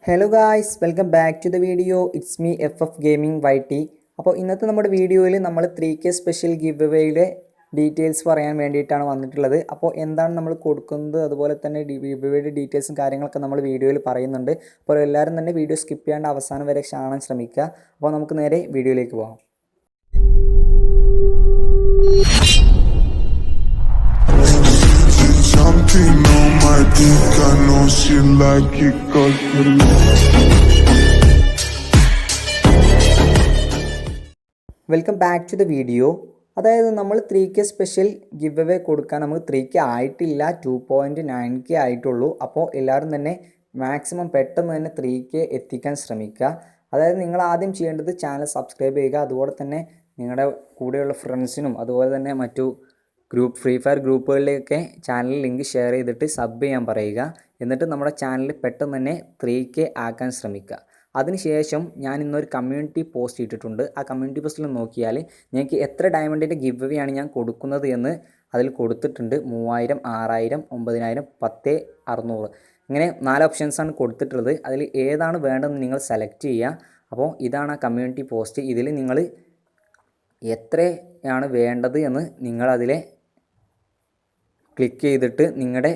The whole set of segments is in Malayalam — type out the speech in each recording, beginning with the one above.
Hello guys, welcome back to the video. It's me FF gaming YT. അപ്പോൾ ഇന്നത്തെ നമ്മുടെ വീഡിയോയിൽ നമ്മൾ 3K സ്പെഷ്യൽ ഗിവ് അവേയുടെ ഡീറ്റെയിൽസ് പറയാൻ വേണ്ടിയിട്ടാണ് വന്നിട്ടുള്ളത്. അപ്പോൾ എന്താണ് നമ്മൾ കൊടുക്കുന്നത്, അതുപോലെ തന്നെ ഗിവ് അവേയുടെ ഡീറ്റെയിൽസും കാര്യങ്ങളൊക്കെ നമ്മൾ വീഡിയോയിൽ പറയുന്നുണ്ട്. അപ്പോൾ എല്ലാവരും തന്നെ വീഡിയോ സ്കിപ്പ് ചെയ്യാണ്ട് അവസാനം വരെ കാണാൻ ശ്രമിക്കുക. അപ്പോൾ നമുക്ക് നേരെ വീഡിയോയിലേക്ക് പോകാം. Something on my dick, I know she like it 'cause welcome back to the video. അതായത് നമ്മൾ 3K സ്പെഷ്യൽ ഗിവ് അവേ കൊടുക്കാൻ നമുക്ക് 3K ആയിട്ടില്ല, 2.9K ആയിട്ടുള്ളൂ. അപ്പോൾ എല്ലാവരും തന്നെ മാക്സിമം പെട്ടെന്ന് തന്നെ 3K എത്തിക്കാൻ ശ്രമിക്കുക. അതായത് നിങ്ങൾ ആദ്യം ചെയ്യേണ്ടത് ചാനൽ സബ്സ്ക്രൈബ് ചെയ്യുക, അതുപോലെ തന്നെ നിങ്ങളുടെ കൂടെയുള്ള ഫ്രണ്ട്സിനും അതുപോലെ തന്നെ മറ്റു ഫ്രീ ഫയർ ഗ്രൂപ്പുകളിലേക്ക് ചാനൽ ലിങ്ക് ഷെയർ ചെയ്തിട്ട് സബ് ചെയ്യാൻ പറയുക. എന്നിട്ട് നമ്മുടെ ചാനൽ പെട്ടെന്ന് തന്നെ 3K ആക്കാൻ ശ്രമിക്കുക. അതിനുശേഷം ഞാൻ ഇന്നൊരു കമ്മ്യൂണിറ്റി പോസ്റ്റ് ഇട്ടിട്ടുണ്ട്. ആ കമ്മ്യൂണിറ്റി പോസ്റ്റിൽ നോക്കിയാൽ ഞങ്ങൾക്ക് എത്ര ഡയമണ്ടിൻ്റെ ഗിവ് അവേ ആണ് ഞാൻ കൊടുക്കുന്നത് എന്ന് അതിൽ കൊടുത്തിട്ടുണ്ട്. 3000, 6000, 9000, 10, 600 ഇങ്ങനെ 4 ഓപ്ഷൻസാണ് കൊടുത്തിട്ടുള്ളത്. അതിൽ ഏതാണ് വേണ്ടതെന്ന് നിങ്ങൾ സെലക്ട് ചെയ്യുക. അപ്പോൾ ഇതാണ് ആ കമ്മ്യൂണിറ്റി പോസ്റ്റ്. ഇതിൽ നിങ്ങൾ എത്രയാണ് വേണ്ടത് എന്ന് നിങ്ങളതിലെ ക്ലിക്ക് ചെയ്തിട്ട് നിങ്ങളുടെ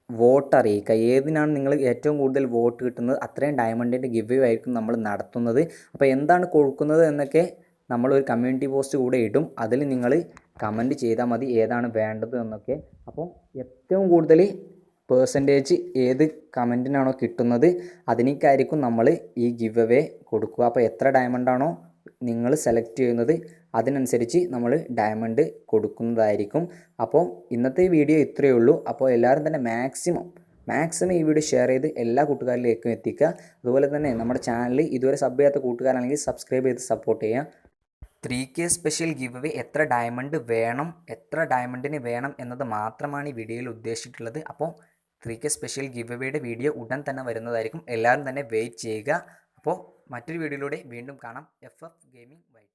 വോട്ട് അറിയിക്കുക. ഏതിനാണ് നിങ്ങൾ ഏറ്റവും കൂടുതൽ വോട്ട് കിട്ടുന്നത് അത്രയും ഡയമണ്ടിൻ്റെ ഗിവ് അവേ ആയിരിക്കും നമ്മൾ നടത്തുന്നത്. അപ്പോൾ എന്താണ് കൊടുക്കുന്നത് എന്നൊക്കെ നമ്മളൊരു കമ്മ്യൂണിറ്റി പോസ്റ്റ് കൂടെ ഇടും. അതിൽ നിങ്ങൾ കമൻറ്റ് ചെയ്താൽ മതി ഏതാണ് വേണ്ടത് എന്നൊക്കെ. അപ്പോൾ ഏറ്റവും കൂടുതൽ പേഴ്സൻറ്റേജ് ഏത് കമൻറ്റിനാണോ കിട്ടുന്നത് അതിനേക്കായിരിക്കും നമ്മൾ ഈ ഗിവ് അവേ കൊടുക്കുക. അപ്പോൾ എത്ര ഡയമണ്ടാണോ നിങ്ങൾ സെലക്ട് ചെയ്യുന്നത് അതിനനുസരിച്ച് നമ്മൾ ഡയമണ്ട് കൊടുക്കുന്നതായിരിക്കും. അപ്പോൾ ഇന്നത്തെ വീഡിയോ ഇത്രയേ ഉള്ളൂ. അപ്പോൾ എല്ലാവരും തന്നെ മാക്സിമം ഈ വീഡിയോ ഷെയർ ചെയ്ത് എല്ലാ കൂട്ടുകാരിലേക്കും എത്തിക്കുക. അതുപോലെ തന്നെ നമ്മുടെ ചാനൽ ഇതുവരെ സബ് ചെയ്യാത്ത കൂട്ടുകാരാണെങ്കിൽ സബ്സ്ക്രൈബ് ചെയ്ത് സപ്പോർട്ട് ചെയ്യുക. 3K സ്പെഷ്യൽ ഗിവ് അവേ എത്ര ഡയമണ്ടിന് വേണം എന്നത് മാത്രമാണ് ഈ വീഡിയോയിൽ ഉദ്ദേശിച്ചിട്ടുള്ളത്. അപ്പോൾ 3K സ്പെഷ്യൽ ഗിവ് അവേയുടെ വീഡിയോ ഉടൻ തന്നെ വരുന്നതായിരിക്കും. എല്ലാവരും തന്നെ വെയിറ്റ് ചെയ്യുക. അപ്പോൾ മറ്റൊരു വീഡിയോയിലൂടെ വീണ്ടും കാണാം. FF gaming YT.